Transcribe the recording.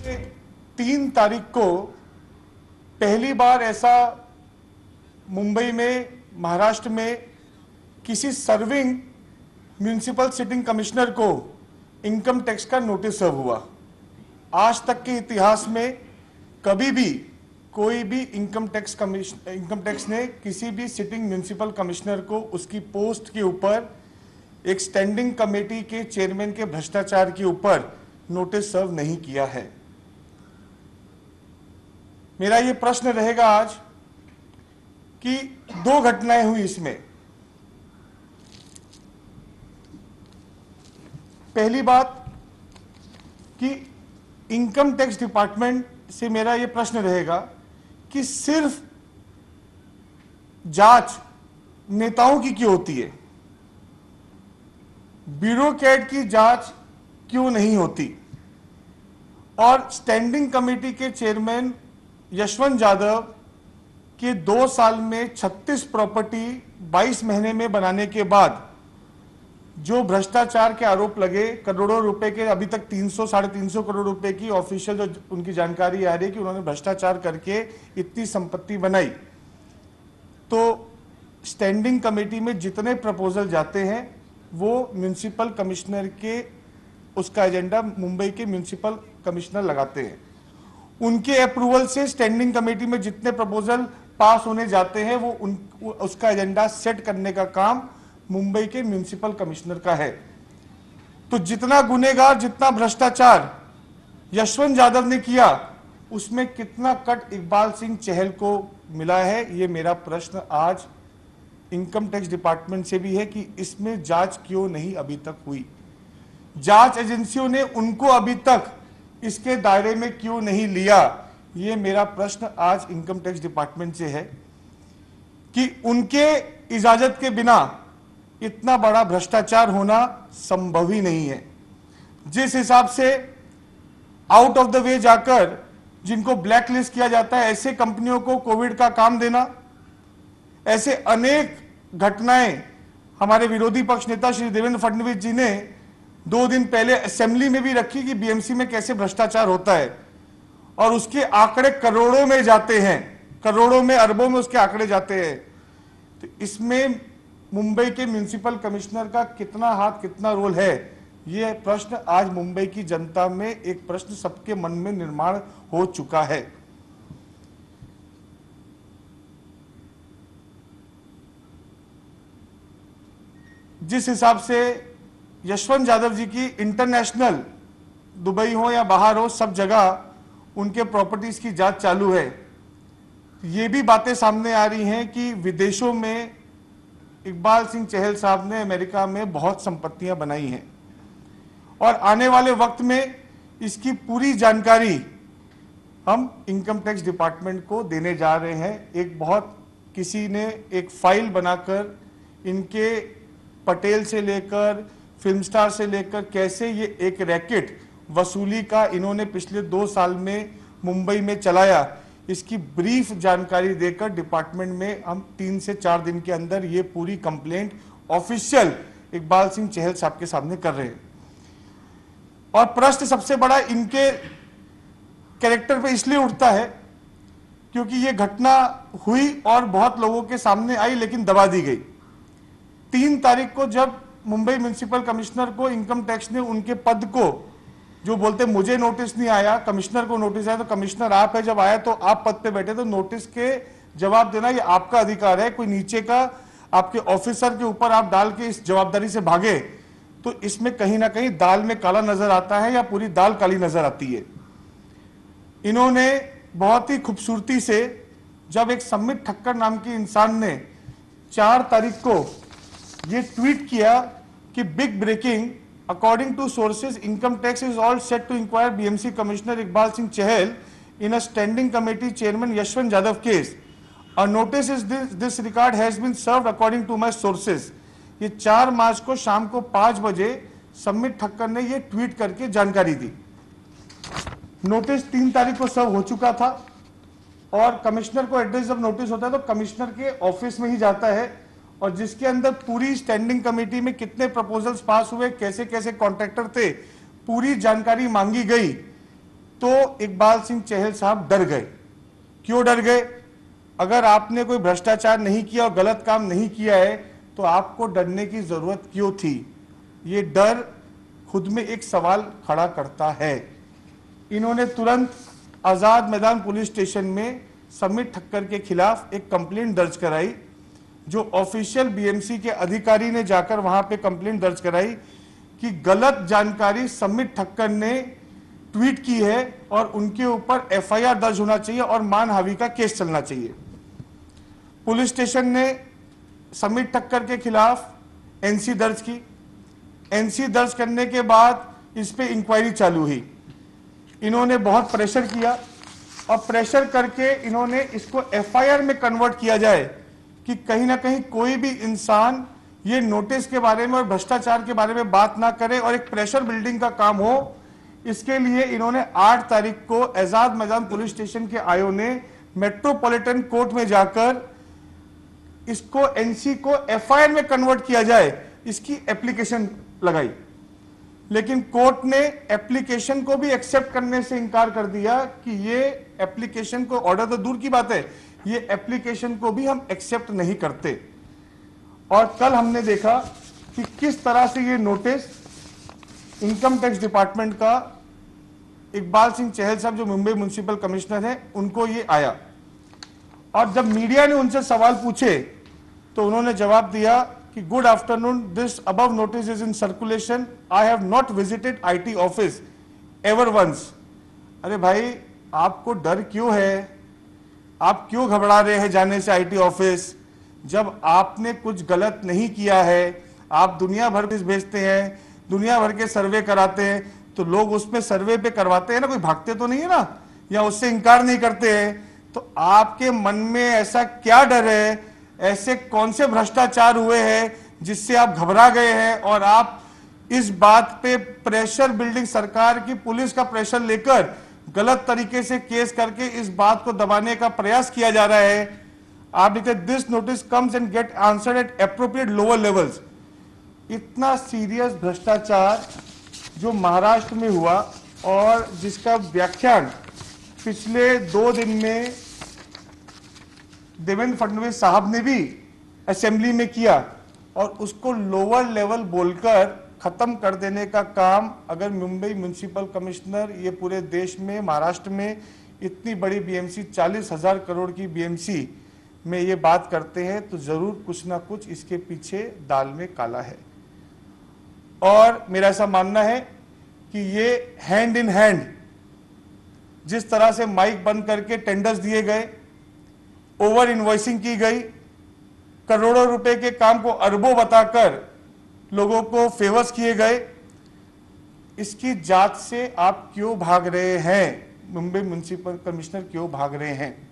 3 तारीख को पहली बार ऐसा मुंबई में, महाराष्ट्र में किसी सर्विंग म्युनिसिपल सिटिंग कमिश्नर को इनकम टैक्स का नोटिस सर्व हुआ। आज तक के इतिहास में कभी भी कोई भी इनकम टैक्स ने किसी भी सिटिंग म्युनिसिपल कमिश्नर को उसकी पोस्ट के ऊपर एक स्टैंडिंग कमेटी के चेयरमैन के भ्रष्टाचार के ऊपर नोटिस सर्व नहीं किया है। मेरा यह प्रश्न रहेगा आज कि 2 घटनाएं हुई इसमें। पहली बात कि इनकम टैक्स डिपार्टमेंट से मेरा यह प्रश्न रहेगा कि सिर्फ जांच नेताओं की क्यों होती है, ब्यूरोक्रेट की जांच क्यों नहीं होती। और स्टैंडिंग कमेटी के चेयरमैन यशवंत यादव के 2 साल में 36 प्रॉपर्टी 22 महीने में बनाने के बाद जो भ्रष्टाचार के आरोप लगे, करोड़ों रुपए के, अभी तक 300-350 करोड़ रुपए की ऑफिशियल जो उनकी जानकारी आ रही है कि उन्होंने भ्रष्टाचार करके इतनी संपत्ति बनाई। तो स्टैंडिंग कमेटी में जितने प्रपोजल जाते हैं वो म्युनिसिपल कमिश्नर के, उसका एजेंडा मुंबई के म्युनिसिपल कमिश्नर लगाते हैं। उनके अप्रूवल से स्टैंडिंग कमेटी में जितने प्रपोजल पास होने जाते हैं वो उसका एजेंडा सेट करने का काम मुंबई के म्युनिसिपल कमिश्नर का है। तो जितना गुनेगार, जितना भ्रष्टाचार यशवंत यादव ने किया, उसमें कितना कट इकबाल सिंह चहल को मिला है, ये मेरा प्रश्न आज इनकम टैक्स डिपार्टमेंट से भी है कि इसमें जांच क्यों नहीं अभी तक हुई। जांच एजेंसियों ने उनको अभी तक इसके दायरे में क्यों नहीं लिया, ये मेरा प्रश्न आज इनकम टैक्स डिपार्टमेंट से है कि उनके इजाजत के बिना इतना बड़ा भ्रष्टाचार होना संभव ही नहीं है। जिस हिसाब से आउट ऑफ द वे जाकर जिनको ब्लैक लिस्ट किया जाता है, ऐसे कंपनियों को कोविड का काम देना, ऐसे अनेक घटनाएं हमारे विरोधी पक्ष नेता श्री देवेंद्र फडणवीस जी ने 2 दिन पहले असेंबली में भी रखी कि बीएमसी में कैसे भ्रष्टाचार होता है, और उसके आंकड़े करोड़ों में जाते हैं, करोड़ों में, अरबों में उसके आंकड़े जाते हैं। तो इसमें मुंबई के म्युनिसिपल कमिश्नर का कितना हाथ, कितना रोल है, यह प्रश्न आज मुंबई की जनता में एक प्रश्न सबके मन में निर्माण हो चुका है। जिस हिसाब से यशवंत यादव जी की इंटरनेशनल, दुबई हो या बाहर हो, सब जगह उनके प्रॉपर्टीज की जांच चालू है। ये भी बातें सामने आ रही हैं कि विदेशों में इकबाल सिंह चहल साहब ने अमेरिका में बहुत संपत्तियां बनाई हैं, और आने वाले वक्त में इसकी पूरी जानकारी हम इनकम टैक्स डिपार्टमेंट को देने जा रहे हैं। एक बहुत, किसी ने एक फाइल बनाकर इनके पटेल से लेकर फिल्म स्टार से लेकर कैसे ये एक रैकेट वसूली का इन्होंने पिछले 2 साल में मुंबई में चलाया, इसकी ब्रीफ जानकारी देकर डिपार्टमेंट में हम 3 से 4 दिन के अंदर ये पूरी कंप्लेंट ऑफिशियल इकबाल सिंह चहल साहब के सामने कर रहे हैं। और प्रश्न सबसे बड़ा इनके कैरेक्टर पे इसलिए उठता है क्योंकि ये घटना हुई और बहुत लोगों के सामने आई, लेकिन दबा दी गई। 3 तारीख को जब मुंबई म्युनिसिपल कमिश्नर को इनकम टैक्स ने उनके पद को, जो बोलते मुझे नोटिस नहीं आया, कमिश्नर को नोटिस आया, तो कमिश्नर आप है, जब आया तो आप पद पे बैठे, तो नोटिस के जवाब देना ये आपका अधिकार है। कोई नीचे का आपके ऑफिसर के ऊपर आप डाल के इस जवाबदारी से भागे तो इसमें कहीं ना कहीं दाल में काला नजर आता है या पूरी दाल काली नजर आती है। इन्होंने बहुत ही खूबसूरती से, जब एक सम्मित ठक्कर नाम के इंसान ने 4 तारीख को ये ट्वीट किया कि big breaking, according to sources, income tax is all set to inquire BMC Commissioner Iqbal Singh Chahal in a standing committee chairman Yashwant Yadav case. A notice is this regard has been served according to my sources. ये 4 मार्च को शाम को 5 बजे सम्मित ठक्कर ने ये tweet करके जानकारी दी। Notice 3 तारीख को सर्व हो चुका था, और कमिश्नर को एड्रेस जब नोटिस होता है तो कमिश्नर के ऑफिस में ही जाता है, और जिसके अंदर पूरी स्टैंडिंग कमेटी में कितने प्रपोजल्स पास हुए, कैसे कैसे कॉन्ट्रैक्टर थे, पूरी जानकारी मांगी गई। तो इकबाल सिंह चहल साहब डर गए। क्यों डर गए? अगर आपने कोई भ्रष्टाचार नहीं किया और गलत काम नहीं किया है तो आपको डरने की जरूरत क्यों थी? ये डर खुद में एक सवाल खड़ा करता है। इन्होंने तुरंत आजाद मैदान पुलिस स्टेशन में समित ठक्कर के खिलाफ एक कंप्लेंट दर्ज कराई। जो ऑफिशियल बीएमसी के अधिकारी ने जाकर वहां पे कंप्लेंट दर्ज कराई कि गलत जानकारी समित ठक्कर ने ट्वीट की है और उनके ऊपर एफआईआर दर्ज होना चाहिए और मानहानि का केस चलना चाहिए। पुलिस स्टेशन ने समित ठक्कर के खिलाफ एनसी दर्ज की। एनसी दर्ज करने के बाद इस पे इंक्वायरी चालू हुई। इन्होंने बहुत प्रेशर किया और प्रेशर करके इन्होंने इसको एफआईआर में कन्वर्ट किया जाए कि कहीं ना कहीं कोई भी इंसान ये नोटिस के बारे में और भ्रष्टाचार के बारे में बात ना करे और एक प्रेशर बिल्डिंग का काम हो। इसके लिए इन्होंने 8 तारीख को आजाद मैदान पुलिस स्टेशन के आईओ ने मेट्रोपॉलिटन कोर्ट में जाकर इसको एनसी को एफआईआर में कन्वर्ट किया जाए इसकी एप्लीकेशन लगाई। लेकिन कोर्ट ने एप्लीकेशन को भी एक्सेप्ट करने से इनकार कर दिया कि ये एप्लीकेशन को, ऑर्डर तो दूर की बात है, ये एप्लीकेशन को भी हम एक्सेप्ट नहीं करते। और कल हमने देखा कि किस तरह से ये नोटिस इनकम टैक्स डिपार्टमेंट का इकबाल सिंह चहल साहब जो मुंबई म्युनिसिपल कमिश्नर हैं उनको ये आया। और जब मीडिया ने उनसे सवाल पूछे तो उन्होंने जवाब दिया कि good afternoon, this above notice is in circulation, I have not visited IT office ever once. अरे भाई, आपको डर क्यों है? आप क्यों घबरा रहे हैं जाने से आईटी ऑफिस? जब आपने कुछ गलत नहीं किया है, आप दुनिया भर में भेजते हैं, दुनिया भर के सर्वे कराते हैं, तो लोग उसमें सर्वे पे करवाते हैं ना, कोई भागते तो नहीं है ना, या उससे इनकार नहीं करते हैं। तो आपके मन में ऐसा क्या डर है? ऐसे कौन से भ्रष्टाचार हुए हैं जिससे आप घबरा गए हैं और आप इस बात पे प्रेशर बिल्डिंग, सरकार की पुलिस का प्रेशर लेकर गलत तरीके से केस करके इस बात को दबाने का प्रयास किया जा रहा है? आप लिखते this notice comes and get answered at appropriate lower levels. इतना सीरियस भ्रष्टाचार जो महाराष्ट्र में हुआ और जिसका व्याख्यान पिछले 2 दिन में देवेंद्र फडणवीस साहब ने भी असेंबली में किया और उसको लोअर लेवल बोलकर खत्म कर देने का काम अगर मुंबई म्युनिसिपल कमिश्नर, ये पूरे देश में, महाराष्ट्र में इतनी बड़ी बीएमसी, 40,000 करोड़ की बीएमसी में ये बात करते हैं तो जरूर कुछ ना कुछ इसके पीछे दाल में काला है। और मेरा ऐसा मानना है कि ये हैंड इन हैंड जिस तरह से माइक बंद करके टेंडर्स दिए गए, ओवर इनवॉइसिंग की गई, करोड़ों रुपए के काम को अरबों बताकर लोगों को फेवर्स किए गए, इसकी जांच से आप क्यों भाग रहे हैं? मुंबई म्युनिसिपल कमिश्नर क्यों भाग रहे हैं?